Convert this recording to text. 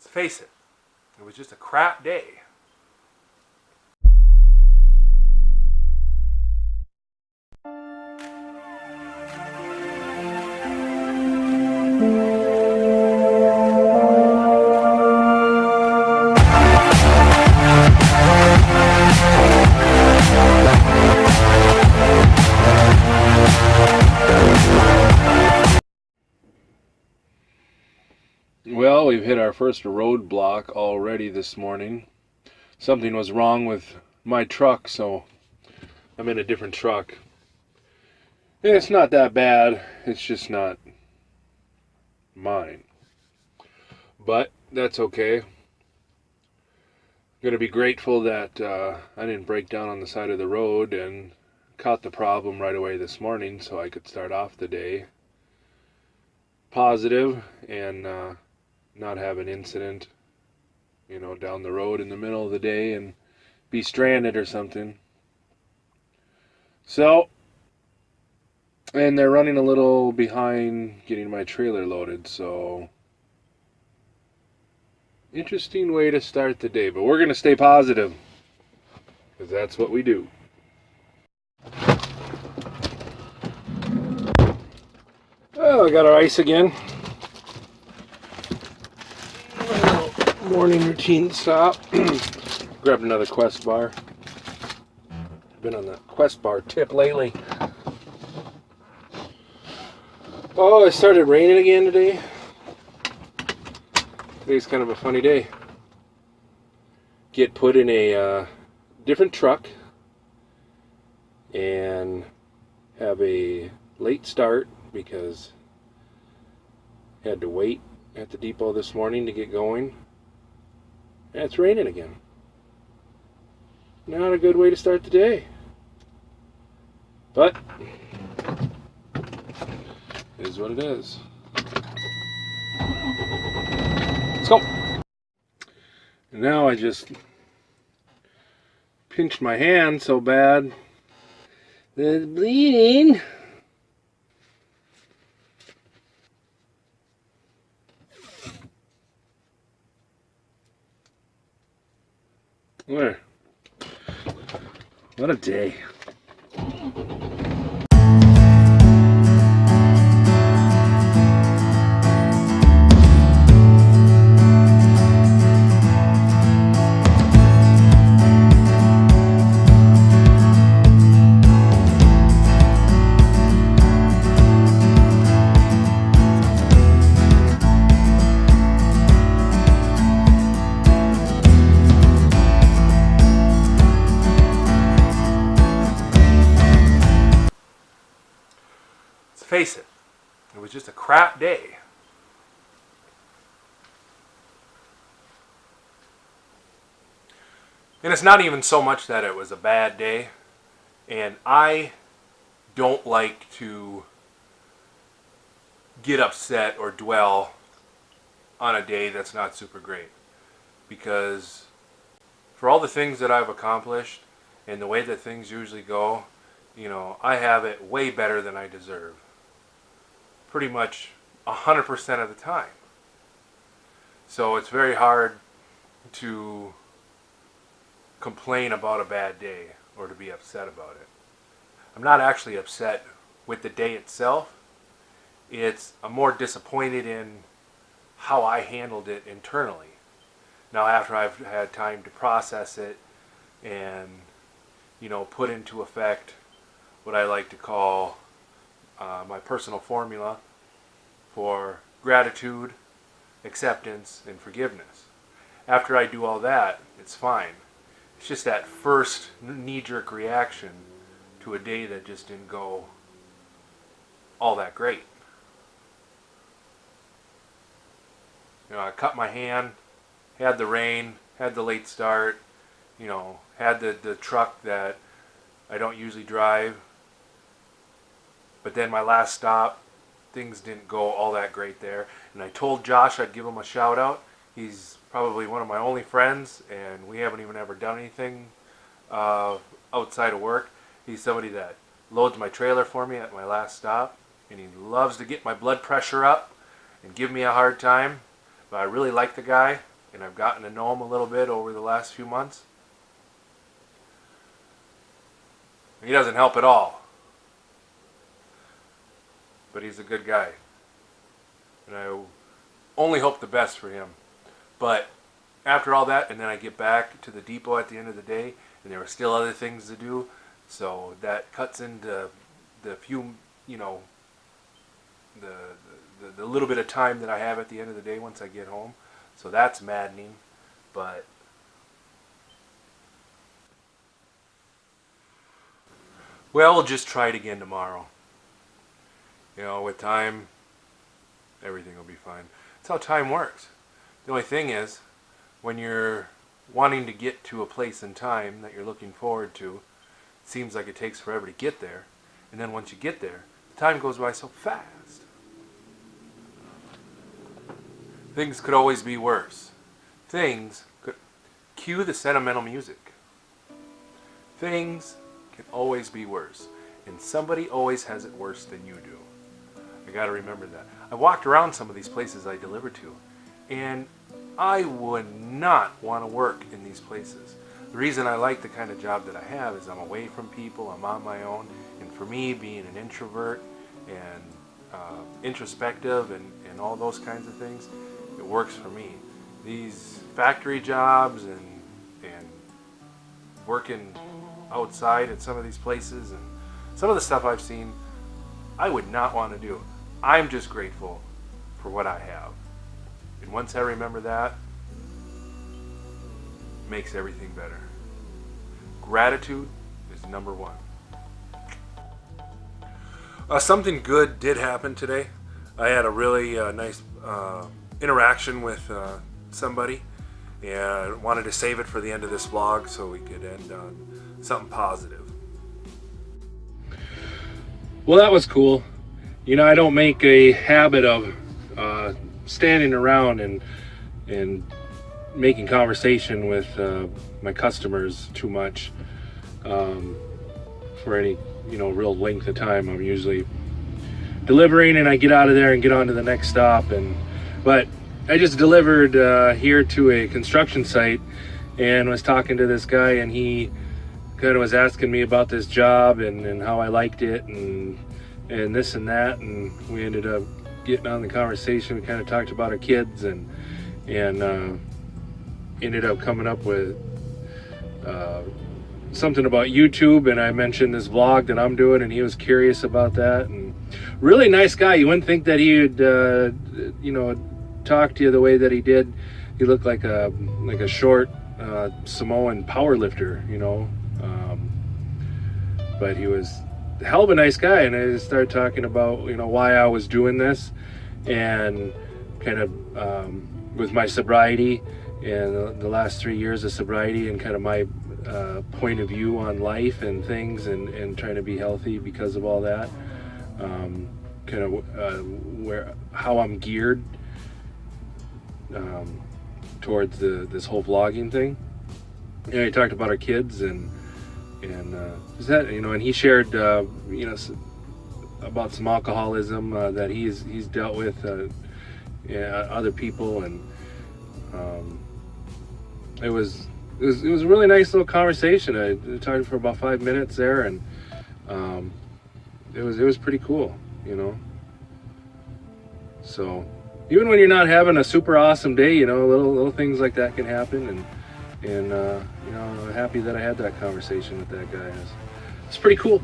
face it, it was just a crap day. Well, we've hit our first roadblock already this morning. Something was wrong with my truck, so I'm in a different truck. And it's not that bad, it's just not mine. But that's okay. I'm going to be grateful that I didn't break down on the side of the road and caught the problem right away this morning so I could start off the day positive and not have an incident, down the road in the middle of the day and be stranded or something. So, and they're running a little behind getting my trailer loaded, so interesting way to start the day, but we're going to stay positive because that's what we do. Oh, I got our ice again. Morning routine stop. Grabbed another Quest bar. Been on the Quest bar tip lately. Oh, it started raining again today. Today's kind of a funny day. Get put in a different truck and have a late start because I had to wait at the depot this morning to get going. And it's raining again. Not a good way to start the day. But it is what it is. Let's go. And now I just pinched my hand so bad that it's bleeding. Where? What a day. Face it, it was just a crap day. And it's not even so much that it was a bad day, and I don't like to get upset or dwell on a day that's not super great, because for all the things that I've accomplished and the way that things usually go, I have it way better than I deserve. Pretty much 100% of the time. So it's very hard to complain about a bad day or to be upset about it. I'm not actually upset with the day itself. I'm more disappointed in how I handled it internally. Now, after I've had time to process it and put into effect what I like to call my personal formula for gratitude, acceptance, and forgiveness. After I do all that, it's fine. It's just that first knee-jerk reaction to a day that just didn't go all that great. I cut my hand, had the rain, had the late start, had the truck that I don't usually drive. But then my last stop, things didn't go all that great there. And I told Josh I'd give him a shout out. He's probably one of my only friends, and we haven't even ever done anything outside of work. He's somebody that loads my trailer for me at my last stop, and he loves to get my blood pressure up and give me a hard time. But I really like the guy, and I've gotten to know him a little bit over the last few months, he doesn't help at all. But he's a good guy. And I only hope the best for him. But after all that, and then I get back to the depot at the end of the day, and there are still other things to do. So that cuts into the few, the little bit of time that I have at the end of the day once I get home. So that's maddening. But well, we'll just try it again tomorrow. With time, everything will be fine. That's how time works. The only thing is, when you're wanting to get to a place in time that you're looking forward to, it seems like it takes forever to get there. And then once you get there, the time goes by so fast. Things could always be worse. Things could... Cue the sentimental music. Things can always be worse. And somebody always has it worse than you do. I gotta remember that. I walked around some of these places I deliver to, and I would not want to work in these places. The reason I like the kind of job that I have is I'm away from people, I'm on my own, and for me, being an introvert and introspective and all those kinds of things, it works for me. These factory jobs and working outside at some of these places and some of the stuff I've seen, I would not want to do. I'm just grateful for what I have. And once I remember that, it makes everything better. Gratitude is number one. Something good did happen today. I had a really nice interaction with somebody, and I wanted to save it for the end of this vlog so we could end on something positive. Well, that was cool. I don't make a habit of standing around and making conversation with my customers too much for any real length of time. I'm usually delivering and I get out of there and get on to the next stop. But I just delivered here to a construction site and was talking to this guy, and he kind of was asking me about this job and how I liked it and this and that, and we ended up getting on the conversation. We kind of talked about our kids and ended up coming up with something about YouTube, and I mentioned this vlog that I'm doing, and he was curious about that. And really nice guy. You wouldn't think that he would talk to you the way that he did. He looked like a short Samoan power lifter, but he was a hell of a nice guy. And I just started talking about why I was doing this, and kind of with my sobriety and the last 3 years of sobriety, and kind of my point of view on life and things, and trying to be healthy because of all that. Kind of how I'm geared towards this whole vlogging thing. And he talked about our kids and and he shared about some alcoholism that he's dealt with, other people, and it was a really nice little conversation. I talked for about 5 minutes there, and it was pretty cool, So even when you're not having a super awesome day, little things like that can happen, and I'm happy that I had that conversation with that guy. It's pretty cool.